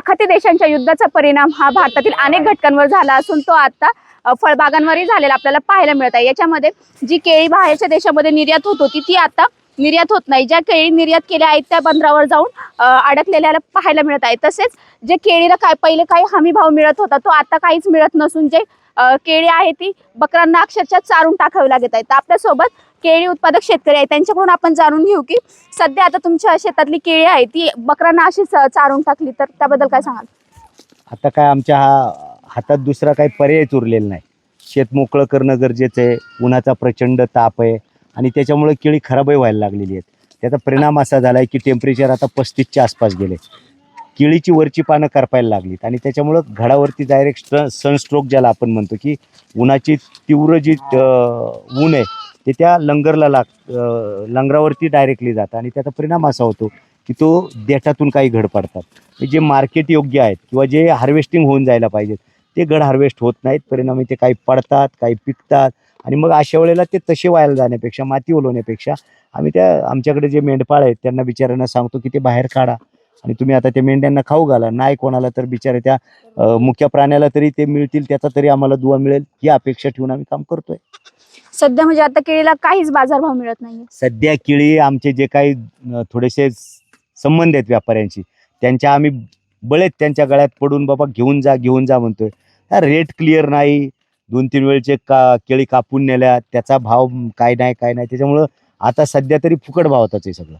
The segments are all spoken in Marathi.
आखाती देशांच्या युद्धाचा परिणाम हा भारतातील अनेक घटकांवर झाला असून तो आता फळबागांवरही झालेला आपल्याला पाहायला मिळत आहे। याच्यामध्ये जी केळी बाहेरच्या देशामध्ये निर्यात होत होती ती आता निर्यात होत नाही। ज्या केळी निर्यात केल्या आहेत त्या बंदरावर जाऊन अडकलेल्या पाहायला मिळत आहे। तसेच जे केळीला पहिले काही हमी भाव मिळत होता तो आता काहीच मिळत नसून जे केळी आहे ती बकरांना अक्षरशः चारून टाकावी लागत आहे। तर आपल्यासोबत केळी उत्पादक शेतकरी आहेत, त्यांच्याकडून आपण जाणून घेऊ की सध्या आता तुमच्या शेतातली केळी आहे ती बकरांना अशीच चारून टाकली तर त्याबद्दल काय सांगाल? आता काय आमच्या हातात दुसरा काही पर्यायच उरलेला नाही। शेत मोकळं करणं गरजेचं आहे। उन्हाचा प्रचंड ताप आहे आणि त्याच्यामुळे केळी खराबही व्हायला लागलेली आहेत। त्याचा परिणाम असा झाला आहे की टेम्परेचर आता 35च्या आसपास गेले। केळीची वरची पानं करपायला लागलीत आणि त्याच्यामुळं घडावरती डायरेक्ट सनस्ट्रोक ज्याला आपण म्हणतो की उन्हाची तीव्र जी ऊन आहे ते त्या लंगरावरती डायरेक्टली जातं आणि त्याचा परिणाम असा होतो की तो देठातून काही घड पडतात जे मार्केट योग्य आहेत किंवा जे हार्वेस्टिंग होऊन जायला पाहिजेत ते घड हार्वेस्ट होत नाहीत। परिणामी ते काही पडतात, काही पिकतात आणि मग अशा वेळेला ते तसे वाया जाण्यापेक्षा, माती ओलवण्यापेक्षा आम्ही आमच्याकडे जे मेंढपाळ आहेत त्यांना बिचाऱ्यांना सांगतो की ते बाहेर काढा आणि तुम्ही आता ते मेंढ्यांना खाऊ घाला। नाही कोणाला तर बिचारे त्या मुख्य प्राण्याला तरी ते मिळतील, त्याचा तरी आम्हाला दुवा मिळेल ही अपेक्षा ठेवून आम्ही काम करतोय। सध्या म्हणजे आता केळीला काहीच बाजारभाव मिळत नाही। सध्या केळी आमचे जे काही थोडेसे संबंध आहेत व्यापाऱ्यांशी त्यांच्या आम्ही बळेच त्यांच्या गळ्यात पडून बाबा घेऊन जा म्हणतोय। हा रेट क्लिअर नाही, 2-3 वेळचे केळी कापून नेल्या त्याचा भाव काय नाही त्याच्यामुळं आता सध्या तरी फुकट भावातच आहे सगळं।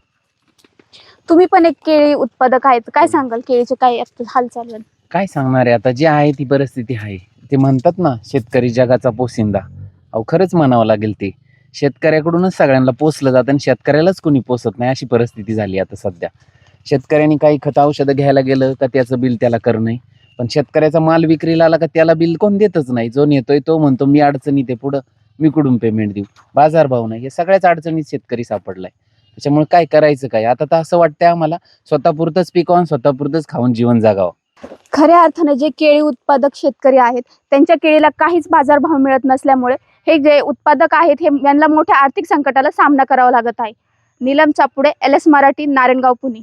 तुम्ही पण एक केळी उत्पादक आहेत, काय सांगाल केळीचे काय हालचाल? काय सांगणार आहे आता, जी आहे ती परिस्थिती आहे। ते म्हणतात ना शेतकरी जगाचा पोसिंदा, अहो खरंच म्हणावं लागेल। ते शेतकऱ्याकडूनच सगळ्यांना पोसलं जातं आणि शेतकऱ्यालाच कोणी पोसत नाही अशी परिस्थिती झाली आता सध्या। शेतकऱ्यांनी काही खत औषधं घ्यायला गेलं का त्याचं बिल त्याला करणं, पण शेतकऱ्याचा माल विक्रीला आला का त्याला बिल कोण देतच नाही। जो नेतोय तो म्हणतो मी अडचणीत आहे, पुढं मी कुठून पेमेंट देऊ, बाजारभाव नाही, हे सगळ्याच अडचणीत शेतकरी सापडलाय। त्याच्यामुळे काय करायचं काय आता, तर असं वाटतंय आम्हाला स्वतःपुरतंच पिकवून स्वतःपुरतंच खाऊन जीवन जगावं। खऱ्या अर्थाने जे केळी उत्पादक शेतकरी आहेत त्यांच्या केळीला काहीच बाजारभाव मिळत नसल्यामुळे हे जे उत्पादक आहेत हे यांना मोठ्या आर्थिक संकटाला सामना करावा लागत आहे। नीलम चापुडे, LS मराठी, नारायणगाव, पुणे।